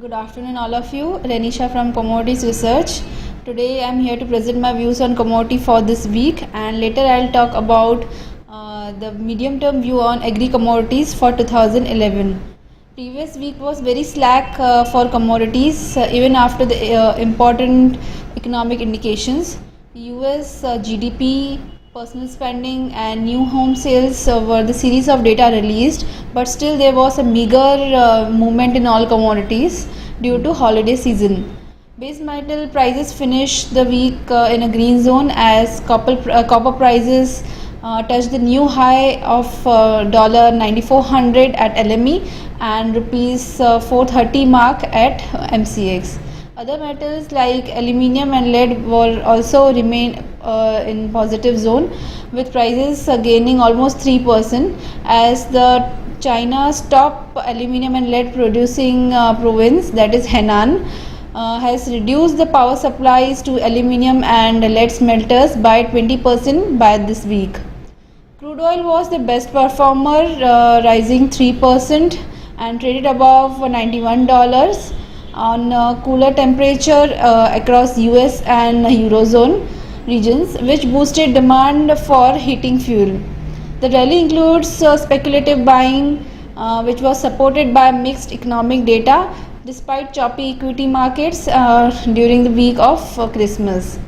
Good afternoon, all of you. Renisha from Commodities Research. Today, I'm here to present my views on commodity for this week, and later I'll talk about the medium-term view on agri commodities for 2011. Previous week was very slack for commodities, even after the important economic indications. US GDP, personal spending, and new home sales were the series of data released, but still there was a meager movement in all commodities due to holiday season. Base metal prices finished the week in a green zone as copper prices touched the new high of $9400 at LME and rupees 430 mark at MCX. Other metals like aluminium and lead will also remain in positive zone, with prices gaining almost 3% as the China's top aluminium and lead producing province, that is Henan, has reduced the power supplies to aluminium and lead smelters by 20% by this week. Crude oil was the best performer, rising 3% and traded above $91 on cooler temperature across US and Eurozone regions, which boosted demand for heating fuel. The rally includes speculative buying, which was supported by mixed economic data despite choppy equity markets during the week of Christmas.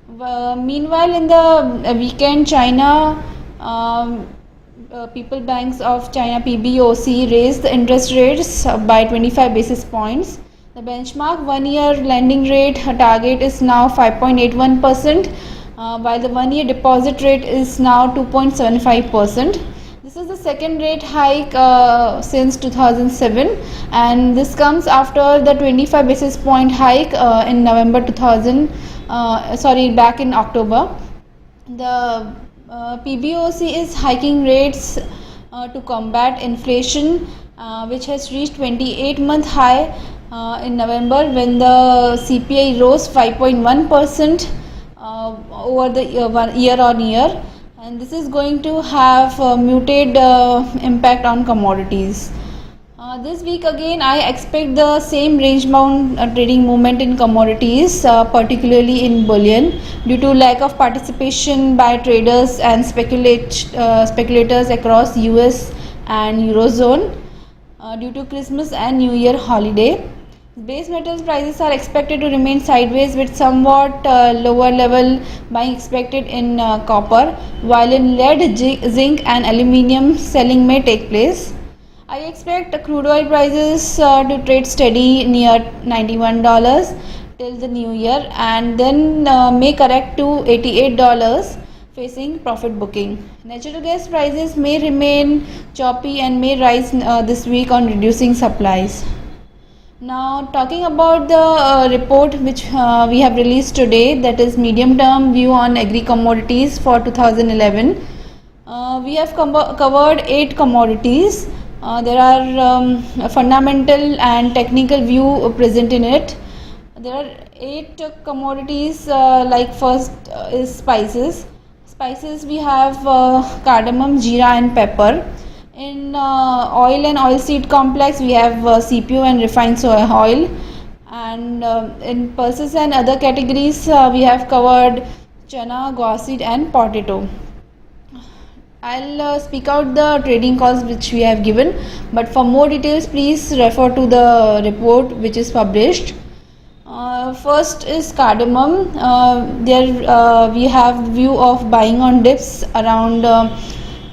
Meanwhile, in the weekend, China People Banks of China PBOC raised the interest rates by 25 basis points. The benchmark 1-year lending rate target is now 5.81%, while the 1-year deposit rate is now 2.75%. This is the second rate hike since 2007, and this comes after the 25 basis point hike in back in October. The PBOC is hiking rates to combat inflation, which has reached 28-month high in November when the CPI rose 5.1% over the year on year, and this is going to have muted impact on commodities. This week again I expect the same range bound trading movement in commodities, particularly in bullion, due to lack of participation by traders and speculators across US and Eurozone due to Christmas and New Year holiday. Base metals prices are expected to remain sideways with somewhat lower level buying expected in copper, while in lead, zinc and aluminium selling may take place. I expect crude oil prices to trade steady near $91 till the new year, and then may correct to $88 facing profit booking. Natural gas prices may remain choppy and may rise this week on reducing supplies. Now, talking about the report which we have released today, that is medium term view on agri commodities for 2011. We have covered 8 commodities. There are fundamental and technical view present in it. There are 8 commodities, like first is spices. Spices we have cardamom, jeera and pepper. In oil and oilseed complex we have CPO and refined soya oil. And in pulses and other categories we have covered chana, guar seed and potato. I'll speak out the trading calls which we have given, but for more details please refer to the report which is published. First is cardamom. There we have view of buying on dips around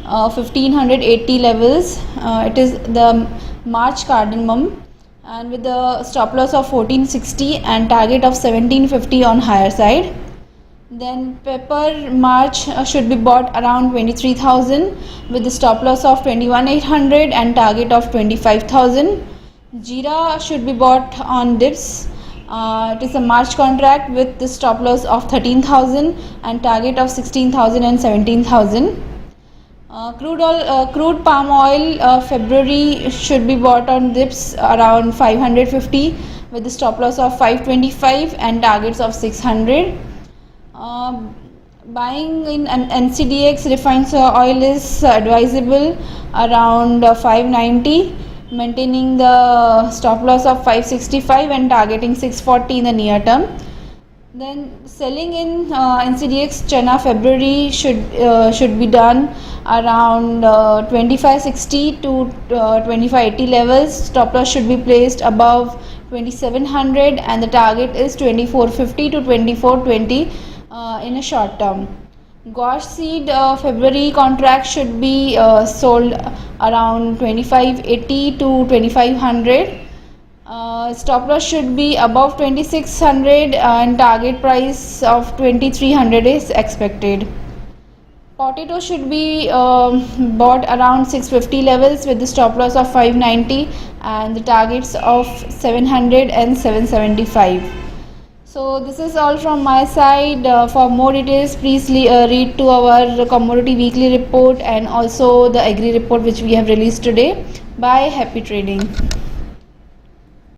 1580 levels. It is the March cardamom, and with the stop loss of 1460 and target of 1750 on higher side. Then pepper March should be bought around 23,000 with the stop loss of 21,800 and target of 25,000. Jeera should be bought on dips. It is a March contract with the stop loss of 13,000 and target of 16,000 and 17,000. Crude palm oil February should be bought on dips around 550 with the stop loss of 525 and targets of 600. Buying in an NCDX refined soya oil is advisable around 590 maintaining the stop loss of 565 and targeting 640 in the near term. Then selling in NCDX China February should be done around 2560 to 2580 levels. Stop loss should be placed above 2700 and the target is 2450 to 2420 in a short term. Gosh seed February contract should be sold around 2580 to 2500. Stop loss should be above 2600 and target price of 2300 is expected. Potato should be bought around 650 levels with the stop loss of 590 and the targets of 700 and 775. So this is all from my side. For more details, please read to our commodity weekly report and also the agri report which we have released today. Bye. Happy trading.